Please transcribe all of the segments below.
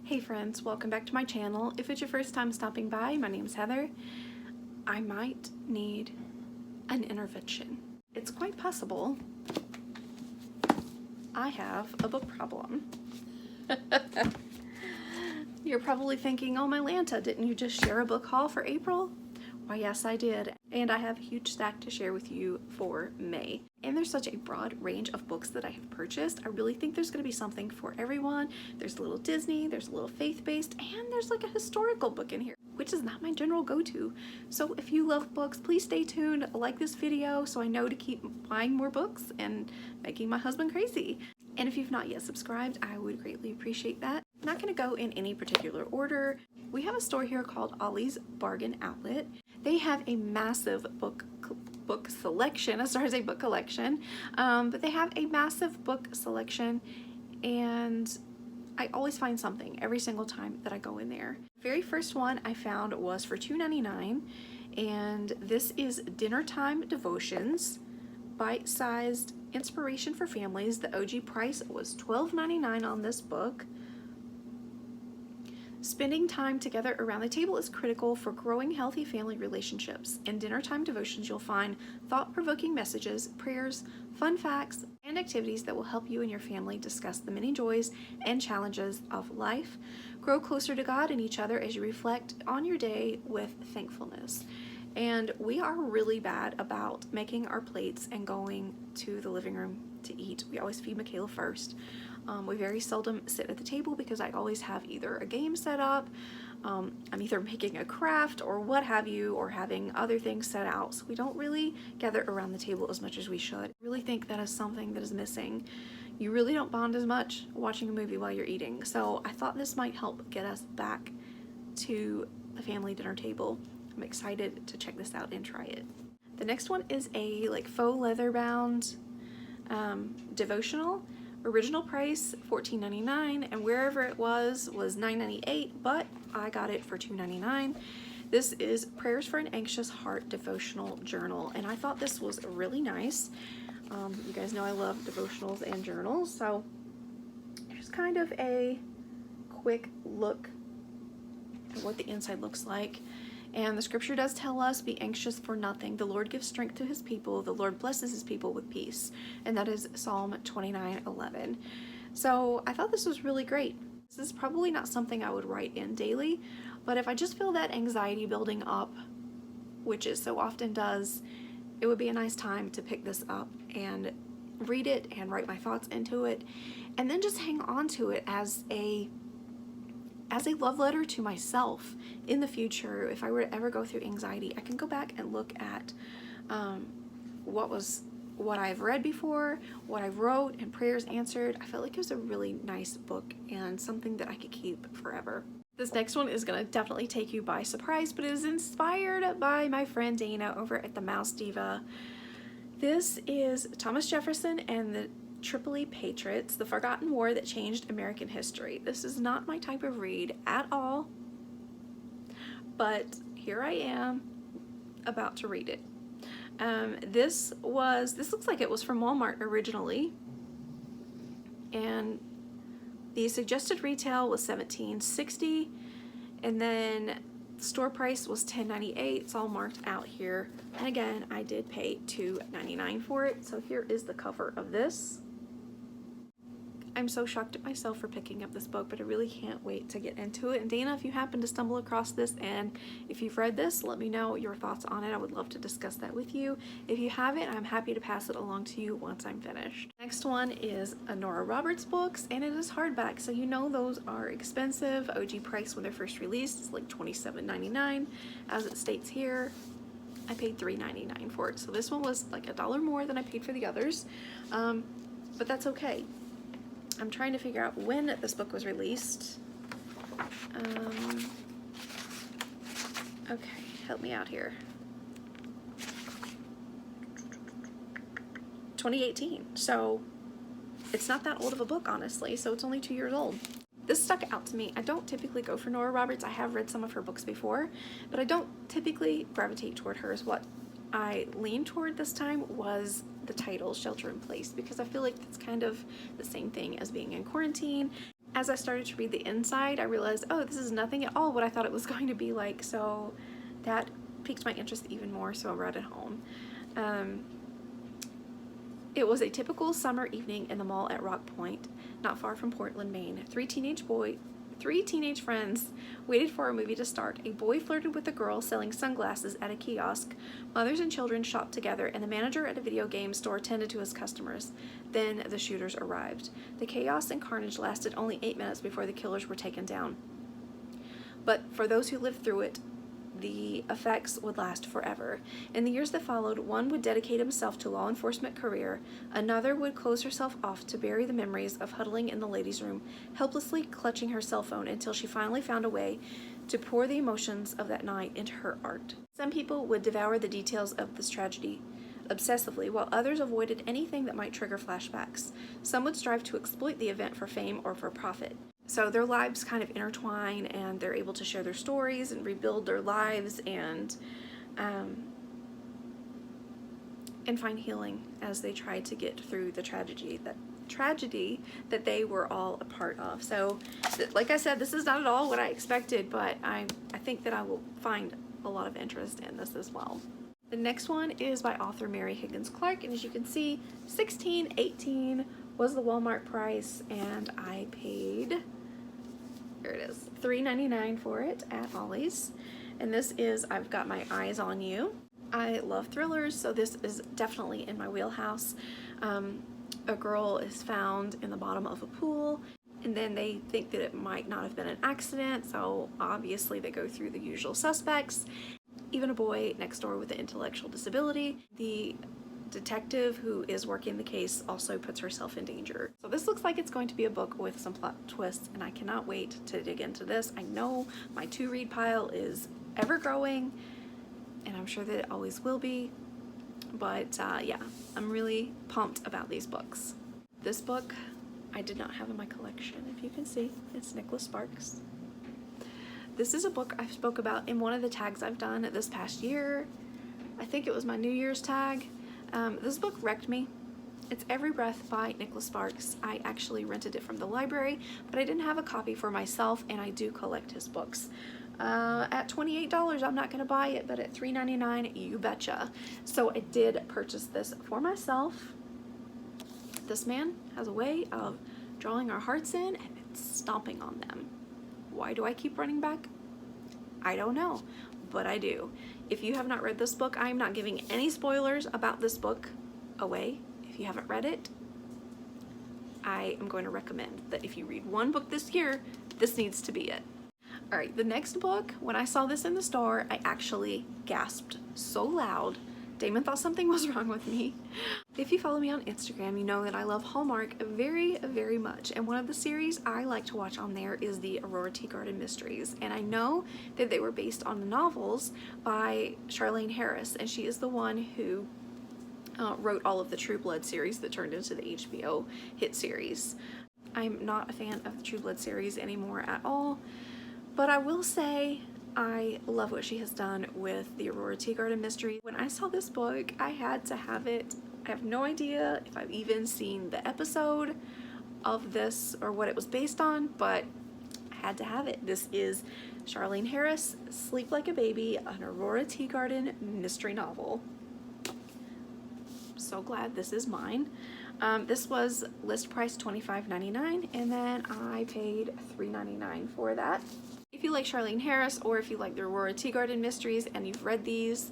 Hey friends, welcome back to my channel. If it's your first time stopping by, my name's Heather. I might need an intervention. It's quite possible I have a book problem. You're probably thinking, oh my Lanta, didn't you just share a book haul for April? Why yes I did, and I have a huge stack to share with you for May. And there's such a broad range of books that I have purchased. I really think there's going to be something for everyone. There's a little Disney, there's a little faith-based, and there's like a historical book in here, which is not my general go-to. So if you love books, please stay tuned, like this video so I know to keep buying more books and making my husband crazy. And if you've not yet subscribed, I would greatly appreciate that. I'm not going to go in any particular order. We have a store here called Ollie's Bargain Outlet. They have a massive book selection. I started to say book collection, but they have a massive book selection, and I always find something every single time that I go in there. Very first one I found was for $2.99, and this is Dinner Time Devotions, bite-sized inspiration for families. The OG price was $12.99 on this book. Spending time together around the table is critical for growing healthy family relationships. In Dinner Time Devotions, you'll find thought-provoking messages, prayers, fun facts, and activities that will help you and your family discuss the many joys and challenges of life. Grow closer to God and each other as you reflect on your day with thankfulness. And we are really bad about making our plates and going to the living room to eat. We always feed Michaela first. We very seldom sit at the table because I always have either a game set up, I'm either making a craft or what have you, or having other things set out. So we don't really gather around the table as much as we should. I really think that is something that is missing. You really don't bond as much watching a movie while you're eating. So I thought this might help get us back to the family dinner table. I'm excited to check this out and try it. The next one is a faux leather bound devotional. Original price $14.99, and wherever it was $9.98, but I got it for $2.99. This is Prayers for an Anxious Heart devotional journal, and I thought this was really nice. You guys know I love devotionals and journals, so here's kind of a quick look at what the inside looks like. And the scripture does tell us, be anxious for nothing. The Lord gives strength to his people. The Lord blesses his people with peace. And that is Psalm 29:11. So I thought this was really great. This is probably not something I would write in daily, but if I just feel that anxiety building up, which it so often does, it would be a nice time to pick this up and read it and write my thoughts into it, and then just hang on to it as a love letter to myself in the future. If I were to ever go through anxiety, I can go back and look at what I've read before, what I wrote, and prayers answered. I felt like it was a really nice book and something that I could keep forever. This next one is going to definitely take you by surprise, but it is inspired by my friend Dana over at the Mouse Diva. This is Thomas Jefferson and the Tripoli Patriots, the Forgotten War that changed American history. This is not my type of read at all, but here I am about to read it. This looks like it was from Walmart originally, and the suggested retail was $17.60, and then store price was $10.98. It's all marked out here, and again I did pay $2.99 for it. So here is the cover of this. I'm so shocked at myself for picking up this book, but I really can't wait to get into it. And Dana, if you happen to stumble across this and if you've read this, let me know your thoughts on it. I would love to discuss that with you. If you haven't, I'm happy to pass it along to you once I'm finished. Next one is a Nora Roberts books, and it is hardback, so you know those are expensive. OG price when they're first released is like $27.99. As it states here, I paid $3.99 for it, so this one was like $1 more than I paid for the others, but that's okay. I'm trying to figure out when this book was released. Okay, help me out here. 2018, so it's not that old of a book, honestly, so it's only 2 years old. This stuck out to me. I don't typically go for Nora Roberts. I have read some of her books before, but I don't typically gravitate toward hers. What I leaned toward this time was the title, Shelter in Place, because I feel like it's kind of the same thing as being in quarantine. As I started to read the inside, I realized, oh, this is nothing at all what I thought it was going to be like, so that piqued my interest even more, so I brought it home. It was a typical summer evening in the mall at Rock Point, not far from Portland, Maine. Three teenage friends waited for a movie to start. A boy flirted with a girl selling sunglasses at a kiosk. Mothers and children shopped together, and the manager at a video game store tended to his customers. Then the shooters arrived. The chaos and carnage lasted only 8 minutes before the killers were taken down. But for those who lived through it, the effects would last forever. In the years that followed, one would dedicate himself to law enforcement career, another would close herself off to bury the memories of huddling in the ladies' room, helplessly clutching her cell phone until she finally found a way to pour the emotions of that night into her art. Some people would devour the details of this tragedy obsessively, while others avoided anything that might trigger flashbacks. Some would strive to exploit the event for fame or for profit. So their lives kind of intertwine, and they're able to share their stories and rebuild their lives and find healing as they try to get through the tragedy that they were all a part of. So like I said, this is not at all what I expected, but I think that I will find a lot of interest in this as well. The next one is by author Mary Higgins Clark, and as you can see, $16.18 was the Walmart price, and I paid, here it is, $3.99 for it at Ollie's. And this is I've Got My Eyes on You. I love thrillers, so this is definitely in my wheelhouse. A girl is found in the bottom of a pool, and then they think that it might not have been an accident, so obviously they go through the usual suspects. Even a boy next door with an intellectual disability. The detective who is working the case also puts herself in danger. So this looks like it's going to be a book with some plot twists, and I cannot wait to dig into this. I know my to-read pile is ever growing, and I'm sure that it always will be, but yeah, I'm really pumped about these books. This book I did not have in my collection. If you can see, it's Nicholas Sparks. This is a book I spoke about in one of the tags I've done this past year. I think it was my New Year's tag. This book wrecked me. It's Every Breath by Nicholas Sparks. I actually rented it from the library, but I didn't have a copy for myself, and I do collect his books. At $28, I'm not going to buy it, but at $3.99, you betcha. So I did purchase this for myself. This man has a way of drawing our hearts in and stomping on them. Why do I keep running back? I don't know, but I do. If you have not read this book, I am not giving any spoilers about this book away. If you haven't read it, I am going to recommend that if you read one book this year, this needs to be it. All right, the next book, when I saw this in the store, I actually gasped so loud. Damon thought something was wrong with me. If you follow me on Instagram, you know that I love Hallmark very, very much. And one of the series I like to watch on there is the Aurora Teagarden Mysteries. And I know that they were based on the novels by Charlaine Harris, and she is the one who wrote all of the True Blood series that turned into the HBO hit series. I'm not a fan of the True Blood series anymore at all, but I will say I love what she has done with the Aurora Teagarden Mystery. When I saw this book, I had to have it. I have no idea if I've even seen the episode of this or what it was based on, but I had to have it. This is Charlaine Harris, Sleep Like a Baby, an Aurora Teagarden mystery novel. So glad this is mine. This was list price $25.99, and then I paid $3.99 for that. If you like Charlaine Harris, or if you like the Aurora Teagarden Mysteries and you've read these,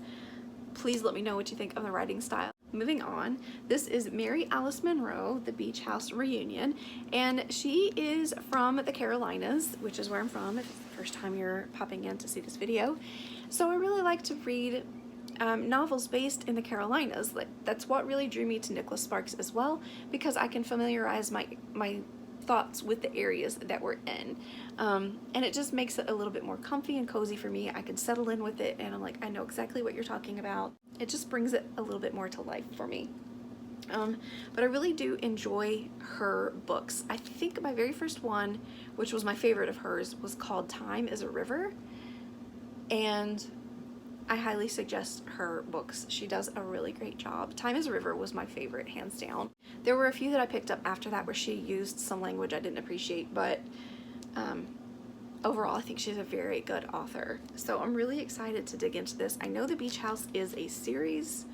please let me know what you think of the writing style. Moving on, this is Mary Alice Monroe, The Beach House Reunion, and she is from the Carolinas, which is where I'm from if it's the first time you're popping in to see this video. So I really like to read novels based in the Carolinas. That's what really drew me to Nicholas Sparks as well, because I can familiarize my thoughts with the areas that we're in, and it just makes it a little bit more comfy and cozy for me. I can settle in with it, and I'm like, I know exactly what you're talking about. It just brings it a little bit more to life for me. But I really do enjoy her books. I think my very first one, which was my favorite of hers, was called Time is a River, and I highly suggest her books. She does a really great job. Time is a River was my favorite, hands down. There were a few that I picked up after that where she used some language I didn't appreciate, but Overall, I think she's a very good author. So I'm really excited to dig into this. I know The Beach House is a series.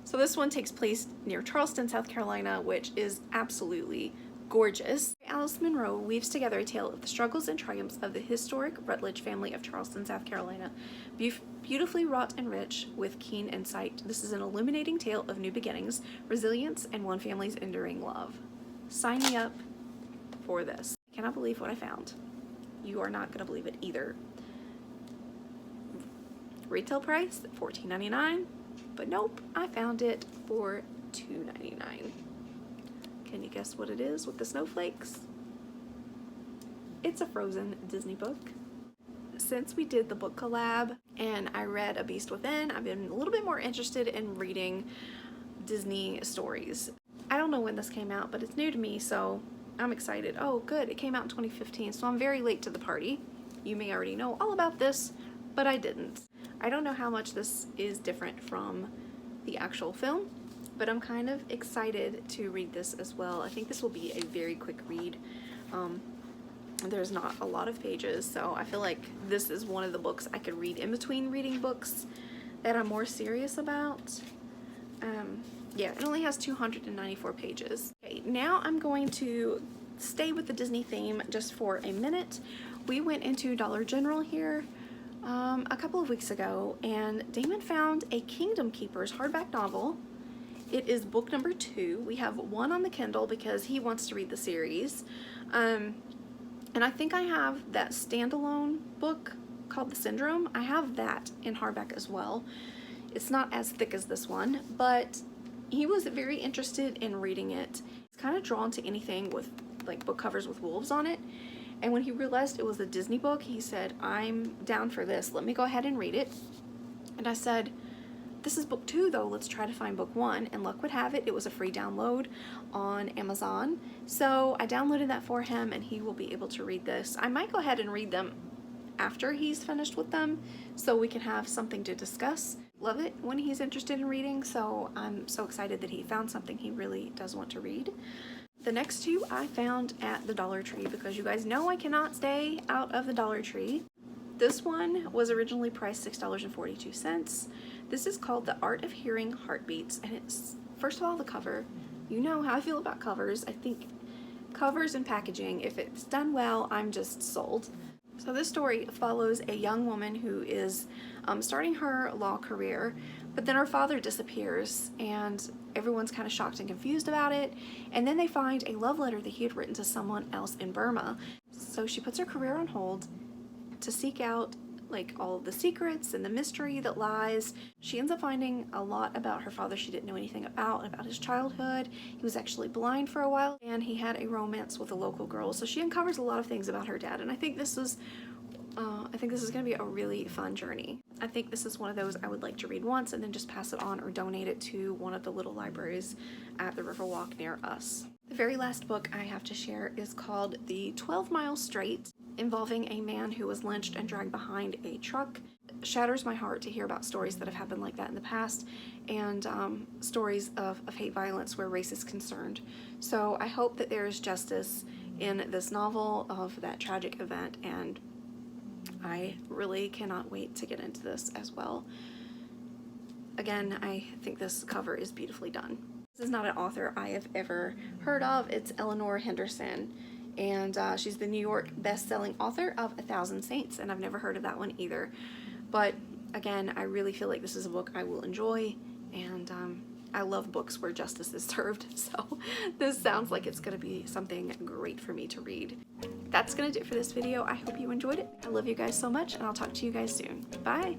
So this one takes place near Charleston, South Carolina, which is absolutely gorgeous. Alice Munro weaves together a tale of the struggles and triumphs of the historic Rutledge family of Charleston, South Carolina. Beautifully wrought and rich with keen insight, this is an illuminating tale of new beginnings, resilience, and one family's enduring love. Sign me up for this. I cannot believe what I found. You are not going to believe it either. Retail price $14.99, but nope, I found it for $2.99. Can you guess what it is with the snowflakes? It's a Frozen Disney book. Since we did the book collab and I read A Beast Within, I've been a little bit more interested in reading Disney stories. I don't know when this came out, but it's new to me, so I'm excited. Oh, good, it came out in 2015, so I'm very late to the party. You may already know all about this, but I didn't. I don't know how much this is different from the actual film, but I'm kind of excited to read this as well. I think this will be a very quick read. There's not a lot of pages, so I feel like this is one of the books I could read in between reading books that I'm more serious about. Yeah, it only has 294 pages. Okay, now I'm going to stay with the Disney theme just for a minute. We went into Dollar General here a couple of weeks ago, and Damon found a Kingdom Keepers hardback novel. It is book number 2. We have one on the Kindle because he wants to read the series. And I think I have that standalone book called The Syndrome. I have that in hardback as well. It's not as thick as this one, but he was very interested in reading it. He's kind of drawn to anything with like book covers with wolves on it. And when he realized it was a Disney book, he said, I'm down for this. Let me go ahead and read it. And I said, this is book 2 though, let's try to find book 1. And luck would have it, it was a free download on Amazon. So I downloaded that for him and he will be able to read this. I might go ahead and read them after he's finished with them so we can have something to discuss. Love it when he's interested in reading, so I'm so excited that he found something he really does want to read. The next 2 I found at the Dollar Tree because you guys know I cannot stay out of the Dollar Tree. This one was originally priced $6.42. This is called The Art of Hearing Heartbeats, and it's, first of all, the cover. You know how I feel about covers. I think covers and packaging, if it's done well, I'm just sold. So this story follows a young woman who is starting her law career, but then her father disappears and everyone's kind of shocked and confused about it. And then they find a love letter that he had written to someone else in Burma. So she puts her career on hold to seek out like all of the secrets and the mystery that lies. She ends up finding a lot about her father she didn't know anything about his childhood. He was actually blind for a while and he had a romance with a local girl. So she uncovers a lot of things about her dad, and I think this is going to be a really fun journey. I think this is one of those I would like to read once and then just pass it on or donate it to one of the little libraries at the Riverwalk near us. The very last book I have to share is called The 12 Mile Straight, involving a man who was lynched and dragged behind a truck. It shatters my heart to hear about stories that have happened like that in the past, and stories of hate violence where race is concerned. So I hope that there is justice in this novel of that tragic event, and I really cannot wait to get into this as well. Again, I think this cover is beautifully done. This is not an author I have ever heard of. It's Eleanor Henderson, and she's the New York best-selling author of 1,000 Saints, and I've never heard of that one either. But again, I really feel like this is a book I will enjoy, and I love books where justice is served, so this sounds like it's going to be something great for me to read. That's going to do it for this video. I hope you enjoyed it. I love you guys so much, and I'll talk to you guys soon. Bye!